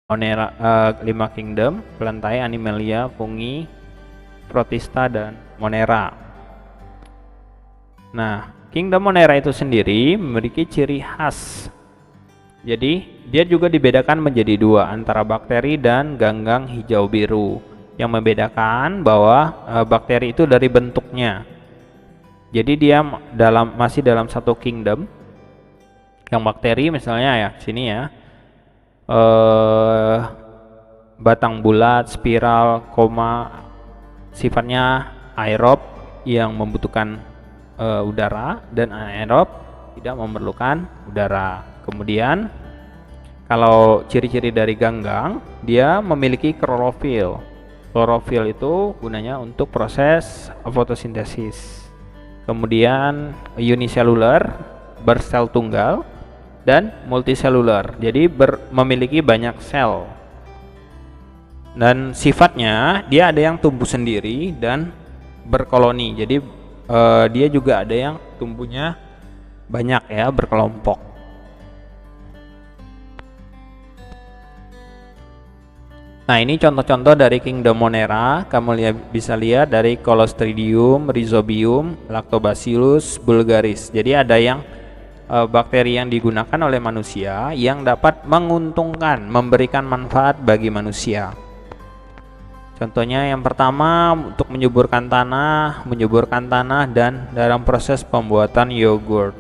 Monera, 5 kingdom, Plantae, Animalia, Fungi, Protista, dan Monera. Nah, kingdom Monera itu sendiri memiliki ciri khas. Jadi, dia juga dibedakan menjadi dua, antara bakteri dan ganggang hijau biru. Yang membedakan bahwa bakteri itu dari bentuknya. Jadi dia masih dalam satu kingdom. Yang bakteri misalnya ya, sini ya. Batang bulat, spiral, koma, sifatnya aerob yang membutuhkan udara, dan anaerob tidak memerlukan udara. Kemudian kalau ciri-ciri dari ganggang, dia memiliki klorofil. Klorofil itu gunanya untuk proses fotosintesis. Kemudian uniselular, bersel tunggal, dan multiselular, jadi memiliki banyak sel. Dan sifatnya dia ada yang tumbuh sendiri dan berkoloni. Jadi dia juga ada yang tumbuhnya banyak ya, berkelompok. Nah, ini contoh-contoh dari kingdom Monera. Kamu bisa lihat dari Clostridium, Rhizobium, Lactobacillus bulgaris. Jadi ada yang bakteri yang digunakan oleh manusia yang dapat menguntungkan, memberikan manfaat bagi manusia. Contohnya yang pertama untuk menyuburkan tanah dan dalam proses pembuatan yogurt.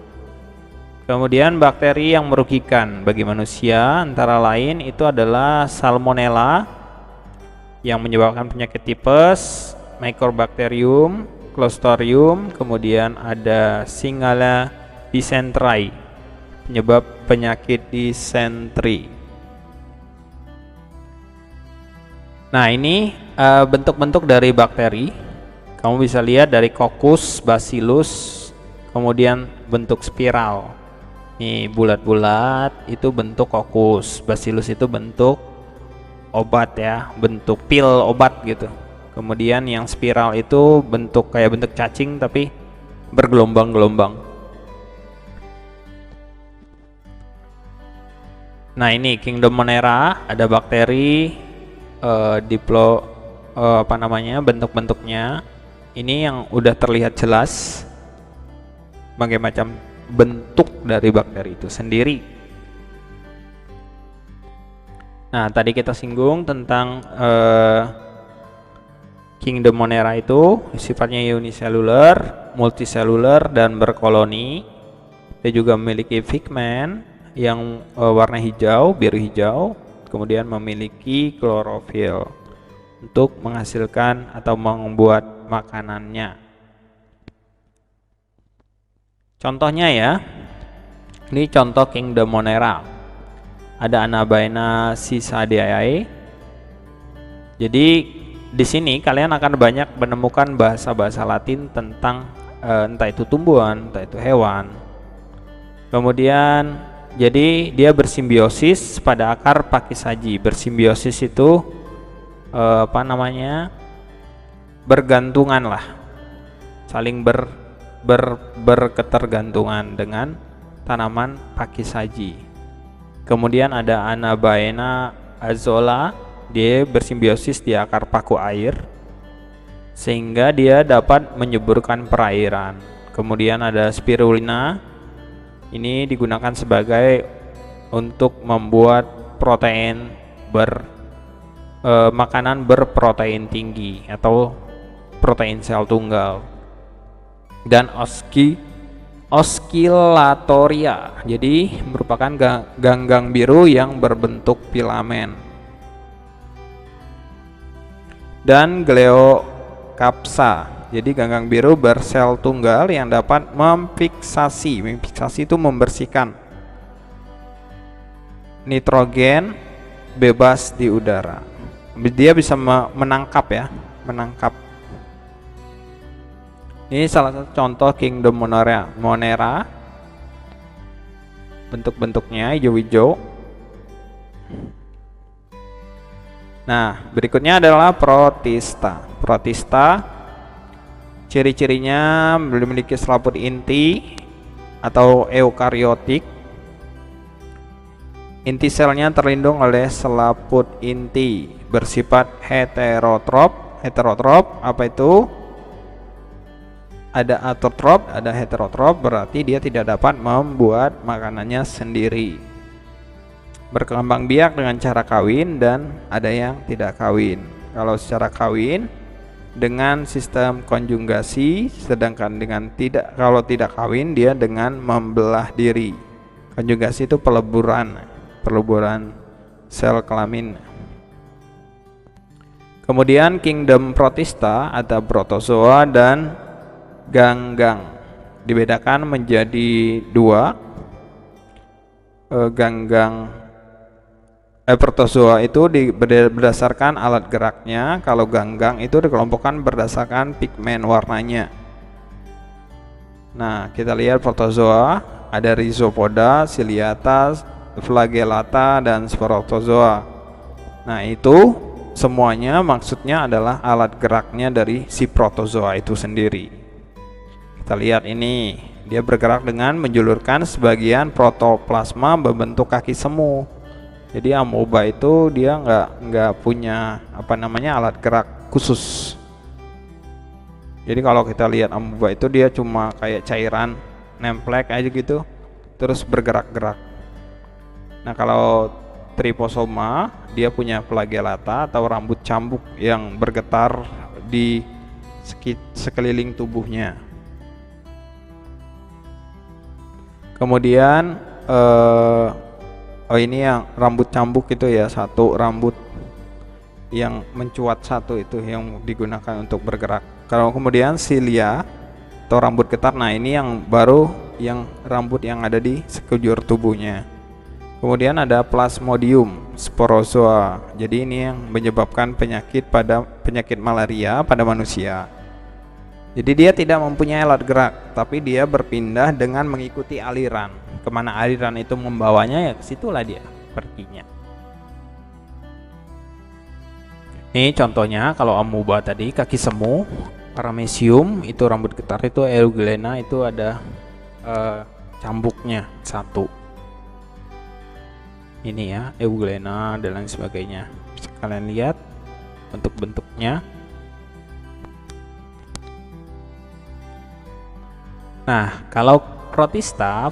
Kemudian bakteri yang merugikan bagi manusia antara lain itu adalah Salmonella yang menyebabkan penyakit tipes, Mycobacterium, Clostridium, kemudian ada Shigella dysentery, penyebab penyakit disentri. Nah, ini bentuk-bentuk dari bakteri. Kamu bisa lihat dari Coccus, Bacillus, kemudian bentuk spiral. Ini bulat-bulat itu bentuk Coccus, Bacillus itu bentuk obat ya, bentuk pil obat gitu. Kemudian yang spiral itu kayak bentuk cacing tapi bergelombang-gelombang. Nah, ini kingdom Monera, ada bakteri, bentuk-bentuknya. Ini yang udah terlihat jelas berbagai macam bentuk dari bakteri itu sendiri. Nah, tadi kita singgung tentang kingdom Monera itu sifatnya uniselular, multiselular, dan berkoloni. Dia juga memiliki pigmen yang warna hijau, biru hijau, kemudian memiliki klorofil untuk menghasilkan atau membuat makanannya. Contohnya ya, ini contoh kingdom Monera. Ada Anabaena cisadeiae. Jadi di sini kalian akan banyak menemukan bahasa-bahasa Latin tentang entah itu tumbuhan, entah itu hewan. Kemudian jadi dia bersimbiosis pada akar pakisaji. Bersimbiosis itu bergantungan lah, saling berketergantungan dengan tanaman pakisaji. Kemudian ada Anabaena azolla, dia bersimbiosis di akar paku air sehingga dia dapat menyuburkan perairan. Kemudian ada Spirulina, ini digunakan sebagai untuk membuat protein makanan berprotein tinggi atau protein sel tunggal. Dan Oscillatoria, jadi merupakan ganggang biru yang berbentuk filamen. Dan Gleocapsa, jadi ganggang biru bersel tunggal yang dapat memfiksasi itu membersihkan nitrogen bebas di udara. Dia bisa menangkap. Ini salah satu contoh kingdom Monera. Bentuk-bentuknya hijau-hijau. Nah, berikutnya adalah Protista. Protista ciri-cirinya memiliki selaput inti atau eukariotik. Inti selnya terlindung oleh selaput inti, bersifat heterotrop. Heterotrop apa itu? Ada autotrop, ada heterotrop, berarti dia tidak dapat membuat makanannya sendiri. Berkembang biak dengan cara kawin dan ada yang tidak kawin. Kalau secara kawin dengan sistem konjugasi, sedangkan kalau tidak kawin dia dengan membelah diri. Konjugasi itu peleburan sel kelamin. Kemudian kingdom Protista ada protozoa dan ganggang, dibedakan menjadi dua. Protozoa itu berdasarkan alat geraknya, kalau ganggang itu dikelompokkan berdasarkan pigmen warnanya. Nah, kita lihat protozoa ada Rhizopoda, Ciliata, Flagellata, dan Sporozoa. Nah, itu semuanya maksudnya adalah alat geraknya dari si protozoa itu sendiri. Kita lihat ini, dia bergerak dengan menjulurkan sebagian protoplasma berbentuk kaki semu. Jadi amoeba itu dia nggak punya alat gerak khusus. Jadi kalau kita lihat amoeba itu dia cuma kayak cairan nemplek aja gitu, terus bergerak-gerak. Nah, kalau Tryposoma dia punya flagellata atau rambut cambuk yang bergetar di sekeliling tubuhnya. Kemudian ini yang rambut cambuk itu ya, satu rambut yang mencuat satu itu yang digunakan untuk bergerak. Kalau kemudian cilia atau rambut getar, nah ini yang baru yang rambut yang ada di sekujur tubuhnya. Kemudian ada Plasmodium sporozoa. Jadi ini yang menyebabkan penyakit malaria pada manusia. Jadi dia tidak mempunyai alat gerak, tapi dia berpindah dengan mengikuti aliran. Kemana aliran itu membawanya, ya kesitulah dia perginya. Ini contohnya kalau amoeba tadi kaki semu, paramecium itu rambut getar, itu Euglena itu ada cambuknya satu. Ini ya Euglena dan lain sebagainya. Kalian lihat bentuk-bentuknya. Nah, kalau protista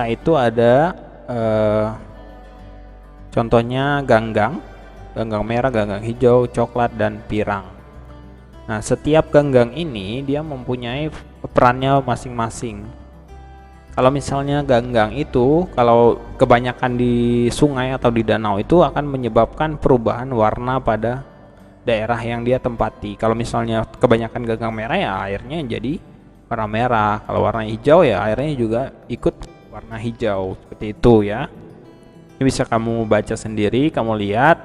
itu ada contohnya ganggang merah, ganggang hijau, coklat, dan pirang. Nah, setiap ganggang ini dia mempunyai perannya masing-masing. Kalau misalnya ganggang itu kalau kebanyakan di sungai atau di danau itu akan menyebabkan perubahan warna pada daerah yang dia tempati. Kalau misalnya kebanyakan ganggang merah, ya airnya jadi warna merah. Kalau warna hijau, ya airnya juga ikut warna hijau, seperti itu ya. Ini bisa kamu baca sendiri, kamu lihat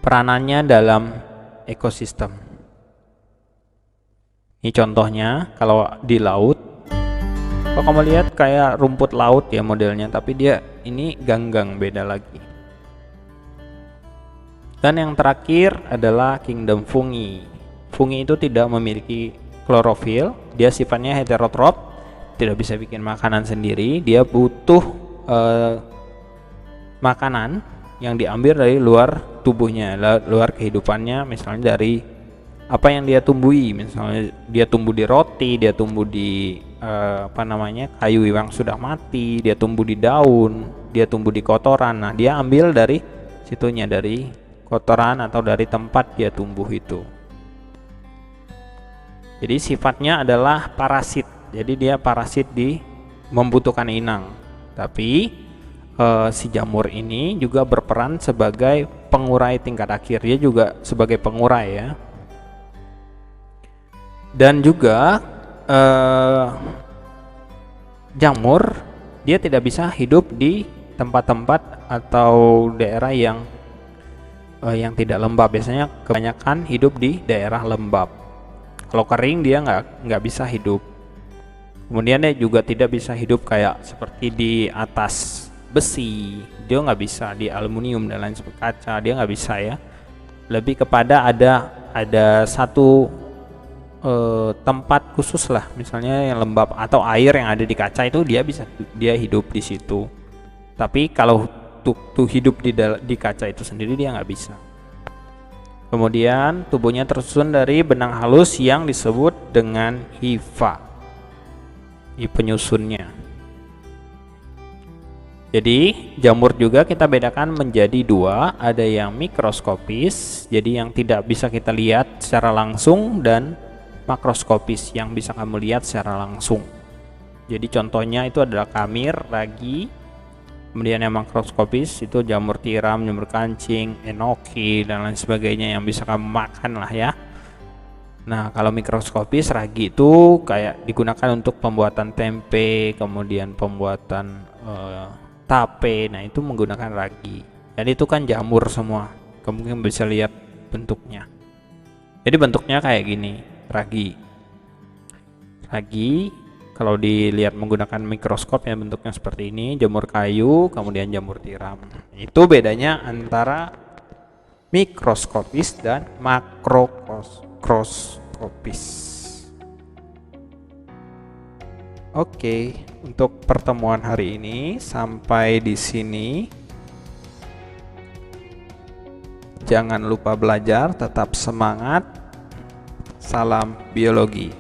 peranannya dalam ekosistem. Ini contohnya kalau di laut. Kalau kamu lihat kayak rumput laut ya modelnya, tapi dia ini ganggang, beda lagi. Dan yang terakhir adalah kingdom fungi. Fungi itu tidak memiliki klorofil, dia sifatnya heterotrop, tidak bisa bikin makanan sendiri, dia butuh makanan yang diambil dari luar tubuhnya, luar kehidupannya, misalnya dari apa yang dia tumbuhi, misalnya dia tumbuh di roti, dia tumbuh di kayu yang sudah mati, dia tumbuh di daun, dia tumbuh di kotoran. Nah, dia ambil dari situnya, dari kotoran atau dari tempat dia tumbuh itu. Jadi sifatnya adalah parasit. Jadi dia parasit membutuhkan inang. Tapi si jamur ini juga berperan sebagai pengurai tingkat akhir. Dia juga sebagai pengurai ya. Dan juga jamur dia tidak bisa hidup di tempat-tempat atau daerah yang tidak lembab. Biasanya kebanyakan hidup di daerah lembab. Kalau kering dia nggak bisa hidup. Kemudian dia juga tidak bisa hidup kayak seperti di atas besi, dia nggak bisa di aluminium dan lain sebagainya, kaca dia nggak bisa ya. Lebih kepada ada satu tempat khusus lah, misalnya yang lembab atau air yang ada di kaca itu dia hidup di situ. Tapi kalau tuh hidup di kaca itu sendiri dia nggak bisa. Kemudian tubuhnya tersusun dari benang halus yang disebut dengan hifa. Ini penyusunnya. Jadi jamur juga kita bedakan menjadi dua, ada yang mikroskopis, jadi yang tidak bisa kita lihat secara langsung, dan makroskopis yang bisa kamu lihat secara langsung. Jadi contohnya itu adalah kamir, ragi. Kemudian yang makroskopis itu jamur tiram, jamur kancing, enoki, dan lain sebagainya yang bisa kamu makan lah ya. Nah kalau mikroskopis, ragi itu kayak digunakan untuk pembuatan tempe, kemudian pembuatan tape. Nah itu menggunakan ragi. Dan itu kan jamur semua, kamu bisa lihat bentuknya. Jadi bentuknya kayak gini. Ragi kalau dilihat menggunakan mikroskop ya bentuknya seperti ini. Jamur kayu, kemudian jamur tiram. Itu bedanya antara mikroskopis dan makroskopis. Oke, untuk pertemuan hari ini sampai di sini. Jangan lupa belajar, tetap semangat. Salam biologi.